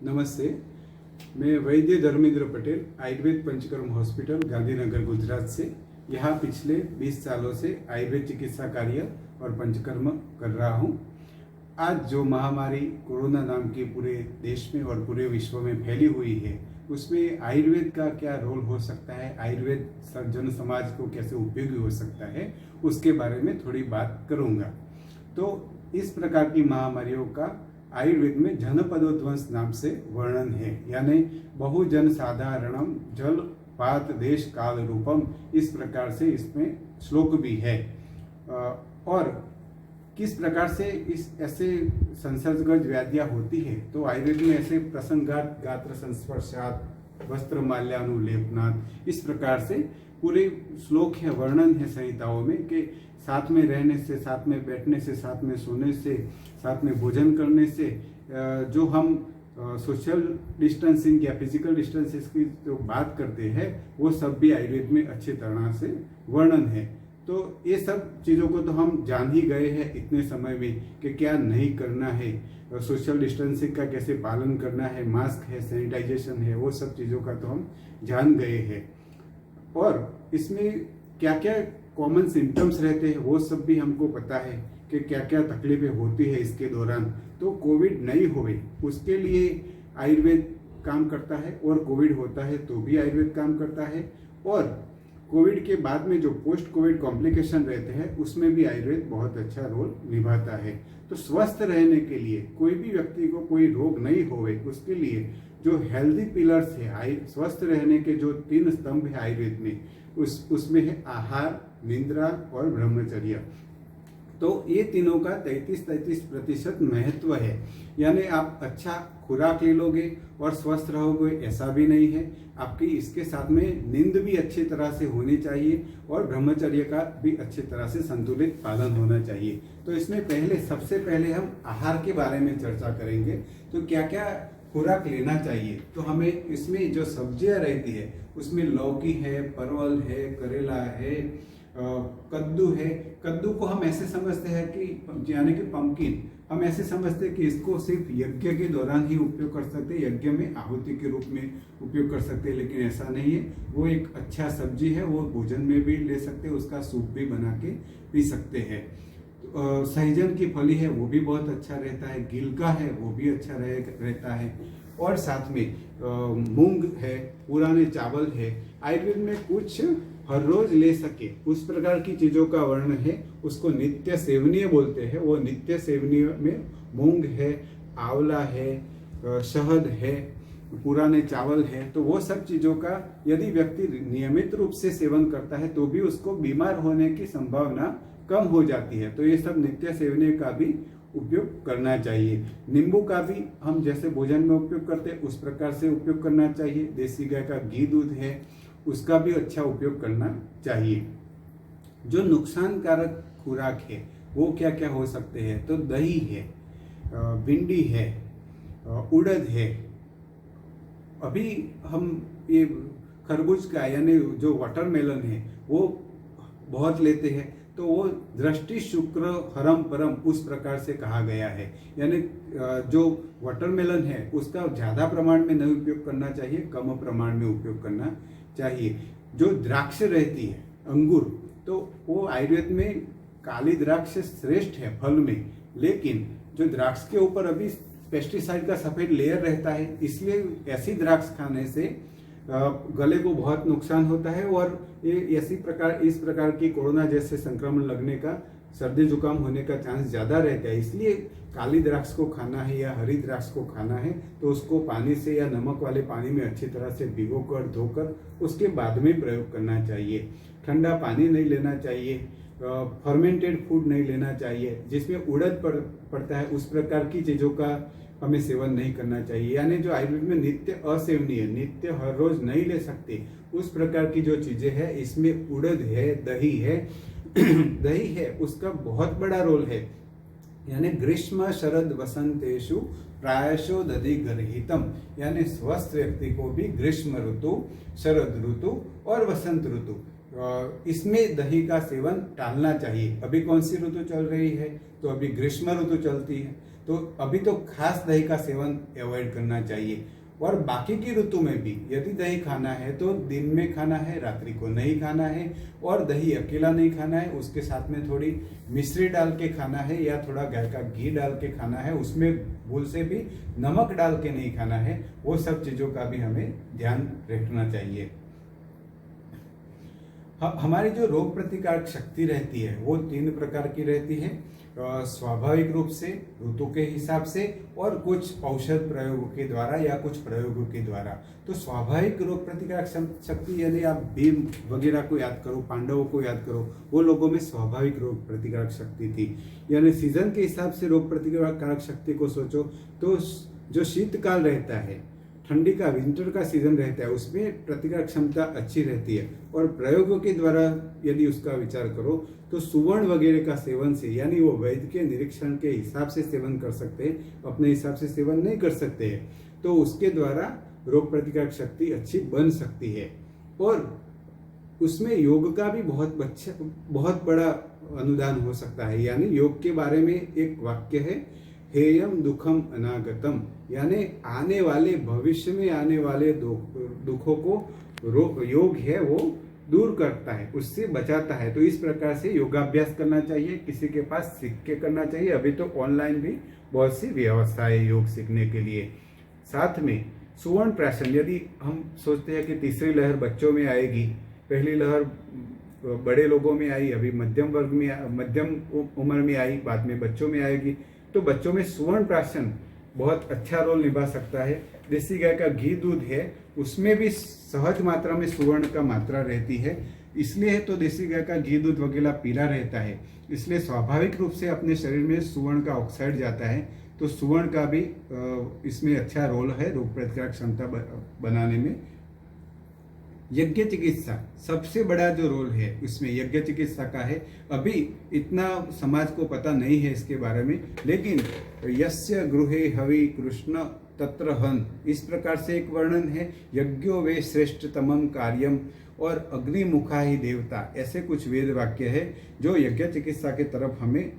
नमस्ते। मैं वैद्य धर्मेंद्र पटेल आयुर्वेद पंचकर्म हॉस्पिटल गांधीनगर गुजरात से यहाँ पिछले 20 सालों से आयुर्वेद चिकित्सा कार्य और पंचकर्म कर रहा हूँ। आज जो महामारी कोरोना नाम की पूरे देश में और पूरे विश्व में फैली हुई है, उसमें आयुर्वेद का क्या रोल हो सकता है, आयुर्वेद जन समाज को कैसे उपयोगी हो सकता है, उसके बारे में थोड़ी बात करूँगा। तो इस प्रकार की महामारियों का आयुर्वेद में जनपदोध्वंस नाम से वर्णन है, यानी बहुजन साधारणम जल पात देश काल रूपम, इस प्रकार से इसमें श्लोक भी है। और किस प्रकार से इस ऐसे संसर्गजन्य व्याधियाँ होती है, तो आयुर्वेद में ऐसे प्रसंगात गात्र संस्पर्शात वस्त्र माल्यानुलेपनात्, इस प्रकार से पूरे श्लोक है, वर्णन है संहिताओं में कि साथ में रहने से, साथ में बैठने से, साथ में सोने से, साथ में भोजन करने से, जो हम सोशल डिस्टेंसिंग या फिजिकल डिस्टेंसेस की जो बात करते हैं, वो सब भी आयुर्वेद में अच्छी तरह से वर्णन है। तो ये सब चीज़ों को तो हम जान ही गए हैं इतने समय में कि क्या नहीं करना है, सोशल डिस्टेंसिंग का कैसे पालन करना है, मास्क है, सैनिटाइजेशन है, वो सब चीज़ों का तो हम जान गए हैं। और इसमें क्या क्या कॉमन सिम्टम्स रहते हैं वो सब भी हमको पता है कि क्या क्या तकलीफें होती है इसके दौरान। तो कोविड नहीं होवे उसके लिए आयुर्वेद काम करता है, और कोविड होता है तो भी आयुर्वेद काम करता है, और कोविड के बाद में जो पोस्ट कोविड कॉम्प्लिकेशन रहते हैं उसमें भी आयुर्वेद बहुत अच्छा रोल निभाता है। तो स्वस्थ रहने के लिए, कोई भी व्यक्ति को कोई रोग नहीं होवे उसके लिए जो हेल्दी पिलर्स है, स्वस्थ रहने के जो 3 स्तंभ है आयुर्वेद में, उसमें है आहार, निद्रा और ब्रह्मचर्य। तो ये तीनों का 33% महत्व है, यानी आप अच्छा खुराक ले लोगे और स्वस्थ रहोगे ऐसा भी नहीं है। आपकी इसके साथ में नींद भी अच्छी तरह से होनी चाहिए और ब्रह्मचर्य का भी अच्छी तरह से संतुलित पालन होना चाहिए। तो इसमें सबसे पहले हम आहार के बारे में चर्चा करेंगे। तो क्या क्या खुराक लेना चाहिए, तो हमें इसमें जो सब्जियां रहती है उसमें लौकी है, परवल है, करेला है, कद्दू है। कद्दू को हम ऐसे समझते हैं कि यानी कि पंपकिन, हम ऐसे समझते हैं कि इसको सिर्फ यज्ञ के दौरान ही उपयोग कर सकते हैं, यज्ञ में आहुति के रूप में उपयोग कर सकते हैं, लेकिन ऐसा नहीं है। वो एक अच्छा सब्जी है, वो भोजन में भी ले सकते हैं, उसका सूप भी बना के पी सकते हैं। सहजन की फली है वो भी बहुत अच्छा रहता है, गिलका है वो भी अच्छा रहता है, और साथ में मूंग है, पुराने चावल है। आयुर्वेद में कुछ हर रोज ले सके उस प्रकार की चीज़ों का वर्णन है, उसको नित्य सेवनीय बोलते हैं। वो नित्य सेवनीय में मूंग है, आंवला है, शहद है, पुराने चावल है। तो वो सब चीज़ों का यदि व्यक्ति नियमित रूप से सेवन करता है तो भी उसको बीमार होने की संभावना कम हो जाती है। तो ये सब नित्य सेवनीय का भी उपयोग करना चाहिए। नींबू का भी हम जैसे भोजन में उपयोग करते हैं उस प्रकार से उपयोग करना चाहिए। देसी गाय का घी दूध है उसका भी अच्छा उपयोग करना चाहिए। जो नुकसानकारक खुराक है वो क्या क्या हो सकते हैं, तो दही है, भिंडी है, उड़द है। अभी हम ये खरबूज का यानी जो वाटरमेलन है वो बहुत लेते हैं, तो वो दृष्टि शुक्र हरम परम उस प्रकार से कहा गया है, यानी जो वाटरमेलन है उसका ज़्यादा प्रमाण में नहीं उपयोग करना चाहिए, कम प्रमाण में उपयोग करना चाहिए। जो द्राक्ष रहती है, अंगूर, तो वो आयुर्वेद में काली द्राक्ष श्रेष्ठ है फल में, लेकिन जो द्राक्ष के ऊपर अभी पेस्टिसाइड का सफ़ेद लेयर रहता है, इसलिए ऐसी द्राक्ष खाने से गले को बहुत नुकसान होता है, और ये इस प्रकार की कोरोना जैसे संक्रमण लगने का, सर्दी जुकाम होने का चांस ज़्यादा रहता है। इसलिए काली द्राक्ष को खाना है या हरी द्राक्ष को खाना है तो उसको पानी से या नमक वाले पानी में अच्छी तरह से भिगोकर धोकर उसके बाद में प्रयोग करना चाहिए। ठंडा पानी नहीं लेना चाहिए, फर्मेंटेड फूड नहीं लेना चाहिए, जिसमें उड़द पड़ता है उस प्रकार की चीज़ों का हमें सेवन नहीं करना चाहिए। यानी जो आयुर्वेद में नित्य असेवनीय, नित्य हर रोज नहीं ले सकते उस प्रकार की जो चीजें हैं, इसमें उड़द है, दही है दही है उसका बहुत बड़ा रोल है। यानी ग्रीष्म शरद वसंतेषु प्रायशो दधि गर्हितम, यानी स्वस्थ व्यक्ति को भी ग्रीष्म ऋतु, शरद ऋतु और वसंत ऋतु इसमें दही का सेवन टालना चाहिए। अभी कौन सी ऋतु चल रही है, तो अभी ग्रीष्म ऋतु चलती है, तो अभी तो खास दही का सेवन अवॉइड करना चाहिए। और बाकी की ऋतु में भी यदि दही खाना है तो दिन में खाना है, रात्रि को नहीं खाना है। और दही अकेला नहीं खाना है, उसके साथ में थोड़ी मिश्री डाल के खाना है या थोड़ा गाय का घी डाल के खाना है। उसमें भूल से भी नमक डाल के नहीं खाना है। वो सब चीज़ों का भी हमें ध्यान रखना चाहिए। हमारी जो रोग प्रतिकारक शक्ति रहती है वो 3 प्रकार की रहती है, स्वाभाविक रूप से, ऋतु के हिसाब से और कुछ औषध प्रयोगों के द्वारा या कुछ प्रयोगों के द्वारा। तो स्वाभाविक रोग प्रतिकारक शक्ति यानी आप भीम वगैरह को याद करो, पांडवों को याद करो, वो लोगों में स्वाभाविक रोग प्रतिकारक शक्ति थी। यानी सीजन के हिसाब से रोग प्रतिकारक शक्ति को सोचो तो जो शीतकाल रहता है, ठंडी का विंटर का सीजन रहता है, उसमें प्रतिकारक क्षमता अच्छी रहती है। और प्रयोगों के द्वारा यदि उसका विचार करो तो सुवर्ण वगैरह का सेवन से, यानी वो वैद्य के निरीक्षण के हिसाब से सेवन कर सकते हैं, अपने हिसाब से सेवन नहीं कर सकते हैं, तो उसके द्वारा रोग प्रतिकारक शक्ति अच्छी बन सकती है। और उसमें योग का भी बहुत बड़ा अनुदान हो सकता है। यानी योग के बारे में एक वाक्य है, हेयम दुखम अनागतम, यानी आने वाले भविष्य में आने वाले दुखों को योग है वो दूर करता है, उससे बचाता है। तो इस प्रकार से योगाभ्यास करना चाहिए, किसी के पास सीख के करना चाहिए। अभी तो ऑनलाइन भी बहुत सी व्यवस्था है योग सीखने के लिए। साथ में सुवर्ण प्राशन, यदि हम सोचते हैं कि तीसरी लहर बच्चों में आएगी, पहली लहर बड़े लोगों में आई, अभी मध्यम वर्ग में, मध्यम उम्र में आई, बाद में बच्चों में आएगी, तो बच्चों में सुवर्ण प्राशन बहुत अच्छा रोल निभा सकता है। देसी गाय का घी दूध है, उसमें भी सहज मात्रा में सुवर्ण का मात्रा रहती है, इसलिए तो देसी गाय का घी दूध वगैरह पीला रहता है। इसलिए स्वाभाविक रूप से अपने शरीर में सुवर्ण का ऑक्साइड जाता है, तो सुवर्ण का भी इसमें अच्छा रोल है रोग प्रतिकारक क्षमता बनाने में। यज्ञ चिकित्सा सबसे बड़ा जो रोल है उसमें यज्ञ चिकित्सा का है। अभी इतना समाज को पता नहीं है इसके बारे में, लेकिन यस्य गृहे हवि कृष्ण तत्र हन, इस प्रकार से एक वर्णन है। यज्ञो वे श्रेष्ठतमम कार्यम और अग्निमुखा ही देवता, ऐसे कुछ वेद वाक्य है जो यज्ञ चिकित्सा के तरफ हमें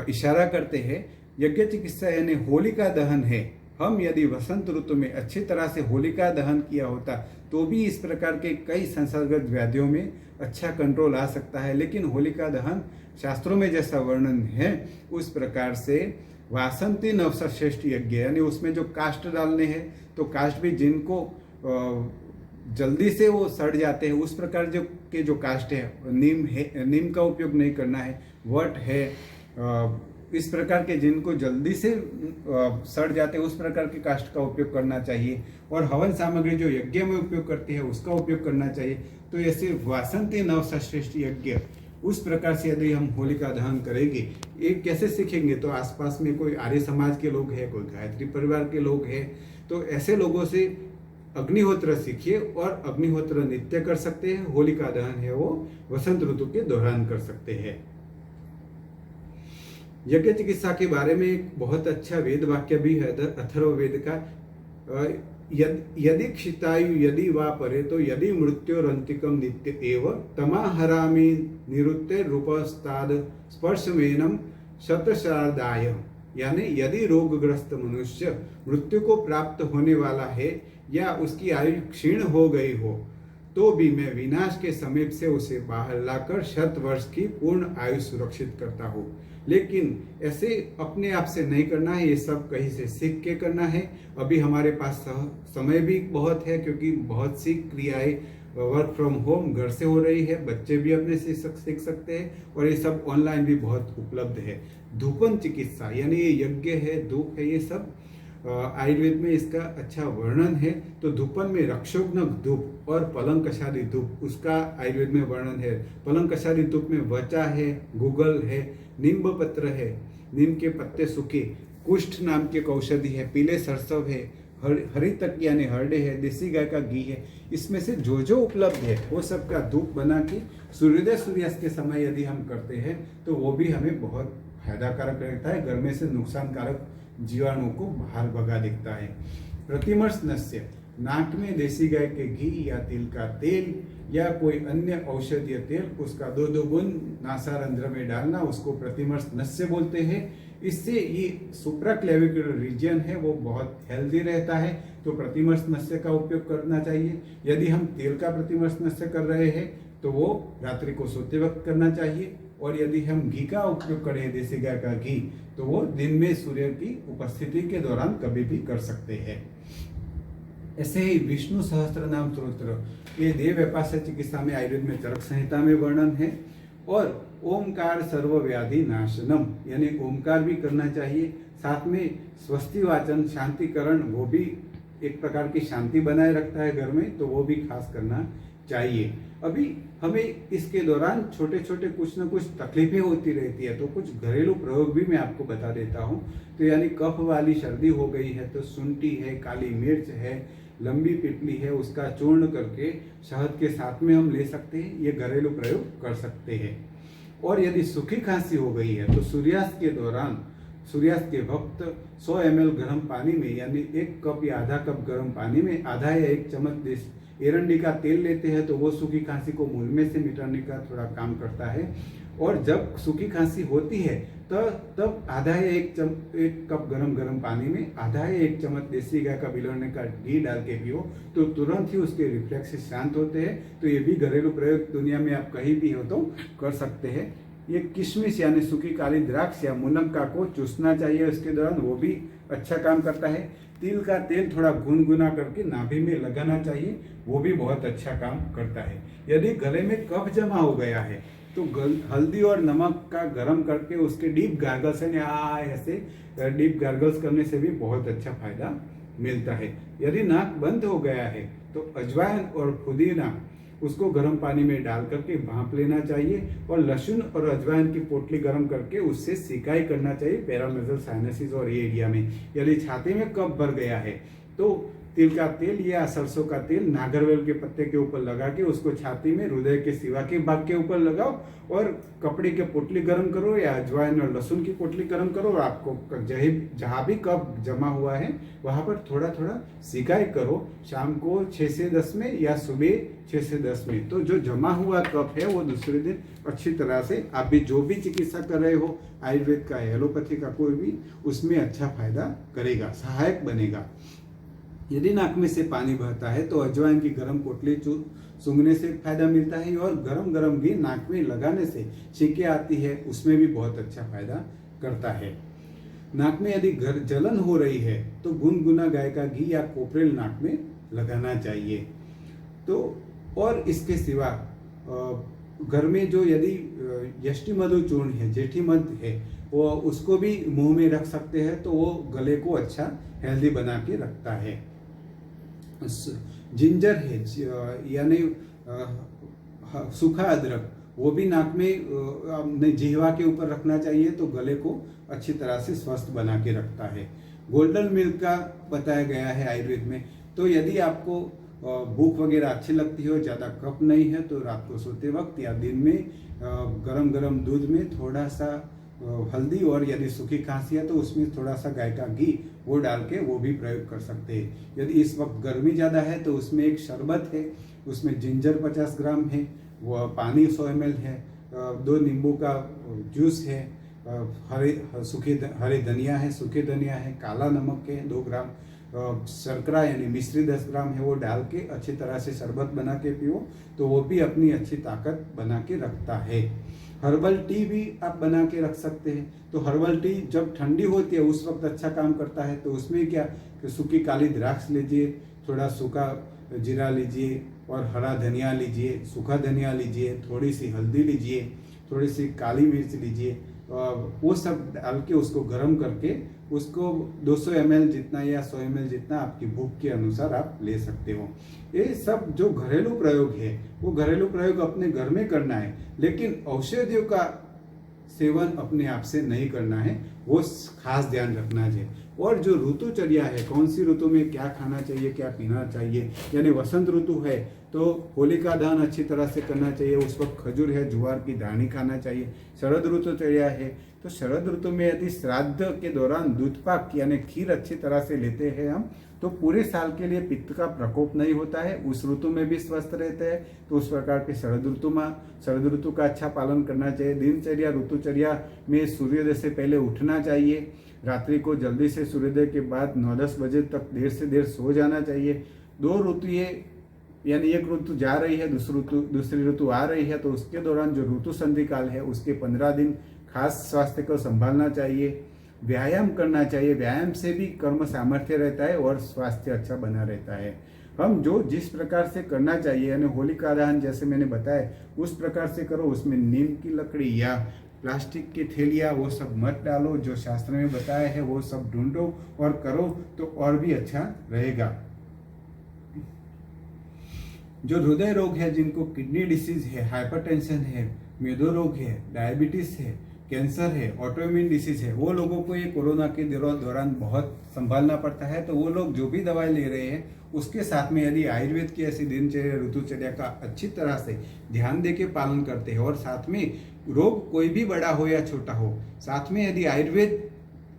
इशारा करते हैं। यज्ञ चिकित्सा यानी होलिका दहन है। हम यदि वसंत ऋतु में अच्छी तरह से होलिका दहन किया होता तो भी इस प्रकार के कई संसर्गजन्य व्याधियों में अच्छा कंट्रोल आ सकता है। लेकिन होलिका दहन शास्त्रों में जैसा वर्णन है उस प्रकार से वासंती नवश्रेष्ठ यज्ञ, यानी उसमें जो काष्ठ डालने हैं तो काष्ठ भी जिनको जल्दी से वो सड़ जाते हैं उस प्रकार जो काष्ठ है, नीम का उपयोग नहीं करना है, वट है, इस प्रकार के जिनको जल्दी से सड़ जाते हैं उस प्रकार के काष्ठ का उपयोग करना चाहिए। और हवन सामग्री जो यज्ञ में उपयोग करती है उसका उपयोग करना चाहिए। तो ऐसे वासंती नवश्रेष्ठ यज्ञ, उस प्रकार से यदि हम होलिका दहन करेंगे, ये कैसे सीखेंगे? तो आसपास में कोई आर्य समाज के लोग हैं, कोई गायत्री परिवार के लोग हैं, तो ऐसे लोगों से अग्निहोत्र सीखिए और अग्निहोत्र नित्य कर सकते हैं। होलिका दहन है वो वसंत ऋतु के दौरान कर सकते हैं। यज्ञ चिकित्सा के बारे में एक बहुत अच्छा वेद वाक्य भी है अथर्ववेद का, यदि क्षितायु यदि वा परे तो यदि मृत्योरंतिकम नित्य एव तमाहरामि निरुत्ते रूपस्ताद स्पर्शमेनम शतशारदाय, यानी यदि रोगग्रस्त मनुष्य मृत्यु को प्राप्त होने वाला है या उसकी आयु क्षीण हो गई हो तो भी मैं विनाश के समीप से उसे बाहर लाकर 100 वर्ष की पूर्ण आयु सुरक्षित करता हूँ। लेकिन ऐसे अपने आप से नहीं करना है, ये सब कहीं से सीख के करना है। अभी हमारे पास समय भी बहुत है क्योंकि बहुत सी क्रियाएं वर्क फ्रॉम होम घर से हो रही है, बच्चे भी अपने से सीख सकते हैं और ये सब ऑनलाइन भी बहुत उपलब्ध है। धूपन चिकित्सा यानी ये यज्ञ है, धूप है, ये सब आयुर्वेद में इसका अच्छा वर्णन है। तो धूपन में रक्षोघ्न धूप और पलंग कषादी धूप, उसका आयुर्वेद में वर्णन है। पलंग कषादी धूप में वचा है, गुगल है, नींब पत्र है, नीम के पत्ते सूखे, कुष्ठ नाम की औषधि है, पीले सरसव है, हरी तक यानी हरडे है, देसी गाय का घी है। इसमें से जो उपलब्ध है वो सब का धूप बना के सूर्योदय सूर्यास्त के समय यदि हम करते हैं तो वो भी हमें बहुत फायदाकारक रहता है, घर में से नुकसानकारक जीवाणु को बाहर भगा देता है। प्रतिमर्श नस्य, नाक में देसी गाय के घी या तिल का तेल या कोई अन्य औषधीय तेल, उसका 2 बूंद नासारंध्र में डालना, उसको प्रतिमर्श नस्य बोलते हैं। इससे ये सुप्राक्लेविकुलर रीजन है वो बहुत हेल्दी रहता है। तो प्रतिमर्श नस्य का उपयोग करना चाहिए। यदि हम तेल का प्रतिमर्श नस्य कर रहे हैं तो वो रात्रि को सोते वक्त करना चाहिए, और यदि हम घी का उपयोग करें, देसी गाय का घी, तो वो दिन में सूर्य की उपस्थिति के दौरान कभी भी कर सकते हैं। ऐसे ही विष्णु सहस्त्र नाम स्तोत्र, ये देव व्यापार चिकित्सा में आयुर्वेद में चरक संहिता में वर्णन है। और ओमकार सर्व व्याधि नाशनम, यानी ओमकार भी करना चाहिए। साथ में स्वस्ति वाचन शांतिकरण, वो भी एक प्रकार की शांति बनाए रखता है घर में, तो वो भी खास करना चाहिए। अभी हमें इसके दौरान छोटे छोटे कुछ न कुछ तकलीफें होती रहती है, तो कुछ घरेलू प्रयोग भी मैं आपको बता देता हूँ। तो यानी कफ वाली सर्दी हो गई है तो शुंठी है, काली मिर्च है, लंबी पिपली है, उसका चूर्ण करके शहद के साथ में हम ले सकते हैं। ये घरेलू प्रयोग कर सकते हैं। और यदि सूखी खांसी हो गई है तो सूर्यास्त के दौरान, सूर्यास्त के वक्त 100 ml गर्म पानी में, यानी 1 कप या आधा कप गर्म पानी में आधा या 1 चम्मच एरंडी का तेल लेते हैं तो वो सूखी खांसी को मूल में से मिटाने का थोड़ा काम करता है। और जब सूखी खांसी होती है तब आधा या 1 कप गरम पानी में आधा या 1 चम्मच देसी गाय का बिलोड़ने का घी डाल के पियो, तो तुरंत ही उसके रिफ्लेक्स शांत होते हैं। तो ये भी घरेलू प्रयोग दुनिया में आप कहीं भी हो तो कर सकते हैं। ये किशमिश यानी सूखी काली द्राक्ष या मुनक्का को चूसना चाहिए इसके दौरान, वो भी अच्छा काम करता है। तिल का तेल थोड़ा गुनगुना करके नाभि में लगाना चाहिए, वो भी बहुत अच्छा काम करता है। यदि गले में कफ जमा हो गया है तो हल्दी और नमक का गरम करके उसके डीप गार्गल्स ऐसे डीप गार्गल्स करने से भी बहुत अच्छा फायदा मिलता है। यदि नाक बंद हो गया है तो अजवाइन और पुदीना उसको गर्म पानी में डाल करके भांप लेना चाहिए, और लहसुन और अजवाइन की पोटली गर्म करके उससे सिकाई करना चाहिए पैरानेजल साइनसिस और ये एरिया में। यदि छाती में कफ भर गया है तो तिल का तेल या सरसों का तेल नागरवेल के पत्ते के ऊपर लगा के उसको छाती में हृदय के सिवा के भाग के ऊपर लगाओ, और कपड़े की पोटली गर्म करो या अजवाइन और लहसुन की पोटली गर्म करो, और आपको जहाँ भी कफ जमा हुआ है वहाँ पर थोड़ा थोड़ा सिकाई करो, शाम को 6 से 10 में या सुबह 6 से 10 में। तो जो जमा हुआ कफ है वो दूसरे दिन अच्छी तरह से, आप भी जो भी चिकित्सा कर रहे हो, आयुर्वेद का, एलोपैथी का, कोई भी, उसमें अच्छा फायदा करेगा, सहायक बनेगा। यदि नाक में से पानी बहता है तो अजवाइन की गर्म पोटली सूंघने से फायदा मिलता है, और गरम घी नाक में लगाने से छींकें आती है, उसमें भी बहुत अच्छा फायदा करता है। नाक में यदि जलन हो रही है तो गुनगुना गाय का घी या कोपरेल नाक में लगाना चाहिए। तो और इसके सिवा घर में जो यदि यष्टि मधु चूर्ण है, जेठी मध है, वो उसको भी मुंह में रख सकते हैं, तो वो गले को अच्छा हेल्दी बना के रखता है। जिंजर है यानी सूखा अदरक, वो भी नाक में जिह्वा के ऊपर रखना चाहिए, तो गले को अच्छी तरह से स्वस्थ बना के रखता है। गोल्डन मिल्क का बताया गया है आयुर्वेद में। तो यदि आपको भूख वगैरह अच्छी लगती हो, ज़्यादा कफ नहीं है, तो रात को सोते वक्त या दिन में गरम दूध में थोड़ा सा हल्दी, और यदि सूखी खांसी है तो उसमें थोड़ा सा गाय का घी वो डाल के वो भी प्रयोग कर सकते हैं। यदि इस वक्त गर्मी ज़्यादा है तो उसमें एक शरबत है, उसमें जिंजर 50 ग्राम है, वो पानी 100 ml है, 2 नींबू का जूस है, हरे धनिया है, सूखे धनिया है, काला नमक है 2 ग्राम, शर्करा यानी मिश्री 10 ग्राम है, वो डाल के अच्छी तरह से शरबत बना के पियो, तो वो भी अपनी अच्छी ताकत बना के रखता है। हर्बल टी भी आप बना के रख सकते हैं। तो हर्बल टी जब ठंडी होती है उस वक्त अच्छा काम करता है। तो उसमें क्या कि सूखी काली द्राक्ष लीजिए, थोड़ा सूखा जीरा लीजिए, और हरा धनिया लीजिए, सूखा धनिया लीजिए, थोड़ी सी हल्दी लीजिए, थोड़ी सी काली मिर्च लीजिए, वो सब डाल के उसको गर्म करके उसको 200 ml जितना या 100 ml जितना आपकी भूख के अनुसार आप ले सकते हो। ये सब जो घरेलू प्रयोग है वो घरेलू प्रयोग अपने घर में करना है, लेकिन औषधियों का सेवन अपने आप से नहीं करना है, वो खास ध्यान रखना है। और जो ऋतुचर्या है, कौन सी ऋतु में क्या खाना चाहिए, क्या पीना चाहिए, यानी वसंत ऋतु है तो होलिका दहन अच्छी तरह से करना चाहिए, उस वक्त खजूर है, ज्वार की दानी खाना चाहिए। शरद ऋतुचर्या है तो शरद ऋतु में यदि श्राद्ध के दौरान दूधपाक यानी खीर अच्छी तरह से लेते हैं हम, तो पूरे साल के लिए पित्त का प्रकोप नहीं होता है, उस ऋतु में भी स्वस्थ रहते हैं। तो उस प्रकार के शरद ऋतु का अच्छा पालन करना चाहिए। दिनचर्या ऋतुचर्या में सूर्योदय से पहले उठना करना चाहिए। रात्रि को जल्दी से सूर्योदय के बाद 9-10 बजे तक देर से देर सो जाना चाहिए। 2 ऋतु यानी एक ऋतु जा रही है, दूसरी ऋतु आ रही है, तो उसके दौरान जो ऋतु संधि काल है उसके 15 दिन खास स्वास्थ्य को संभालना चाहिए। व्यायाम करना चाहिए। व्यायाम से भी कर्म सामर्थ्य रहता है और स्वास्थ्य अच्छा बना रहता है। हम जो जिस प्रकार से करना चाहिए, यानी होलिका दहन जैसे मैंने बताया उस प्रकार से करो। उसमें नीम की लकड़ी या प्लास्टिक की थैलियाँ वो सब मत डालो। जो शास्त्र में बताया है वो सब ढूंढो और करो तो और भी अच्छा रहेगा। जो हृदय रोग है, जिनको किडनी डिसीज है, हाइपरटेंशन है, मेदो रोग है, डायबिटीज है, कैंसर है, ऑटोइम्यून डिसीज है, वो लोगों को ये कोरोना के दौरान बहुत संभालना पड़ता है। तो वो लोग जो भी दवाई ले रहे हैं उसके साथ में यदि आयुर्वेद की ऐसी दिनचर्या ऋतुचर्या का अच्छी तरह से ध्यान दे के पालन करते हैं और साथ में रोग कोई भी बड़ा हो या छोटा हो, साथ में यदि आयुर्वेद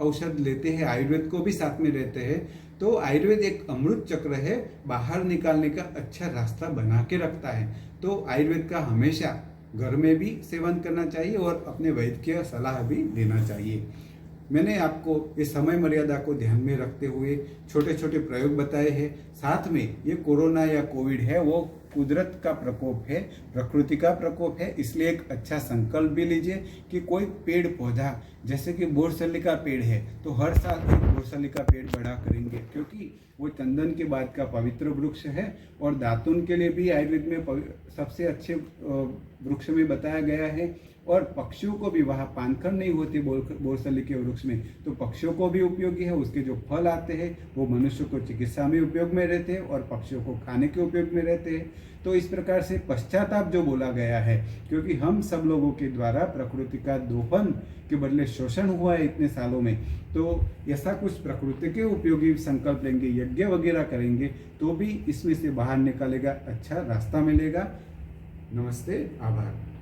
औषध लेते हैं, आयुर्वेद को भी साथ में लेते हैं, तो आयुर्वेद एक अमृत चक्र है, बाहर निकालने का अच्छा रास्ता बना के रखता है। तो आयुर्वेद का हमेशा घर में भी सेवन करना चाहिए और अपने वैद्य की सलाह भी देना चाहिए। मैंने आपको इस समय मर्यादा को ध्यान में रखते हुए छोटे छोटे प्रयोग बताए हैं। साथ में ये कोरोना या कोविड है वो कुदरत का प्रकोप है, प्रकृति का प्रकोप है, इसलिए एक अच्छा संकल्प भी लीजिए कि कोई पेड़ पौधा, जैसे कि बोरसली का पेड़ है तो हर साल एक बोरसली का पेड़ बड़ा करेंगे, क्योंकि वो चंदन के बाद का पवित्र वृक्ष है और दातुन के लिए भी आयुर्वेद में सबसे अच्छे वृक्ष में बताया गया है। और पक्षियों को भी, वहाँ पानखर नहीं होती बोरसली के वृक्ष में, तो पक्षियों को भी उपयोगी है। उसके जो फल आते हैं वो मनुष्य को चिकित्सा में उपयोग में रहते हैं और पक्षियों को खाने के उपयोग में रहते हैं। तो इस प्रकार से पश्चाताप जो बोला गया है, क्योंकि हम सब लोगों के द्वारा प्रकृति का दोहन के बदले शोषण हुआ है इतने सालों में, तो ऐसा कुछ प्रकृति के उपयोगी संकल्प लेंगे, यज्ञ वगैरह करेंगे तो भी इसमें से बाहर निकालेगा, अच्छा रास्ता मिलेगा। नमस्ते, आभार।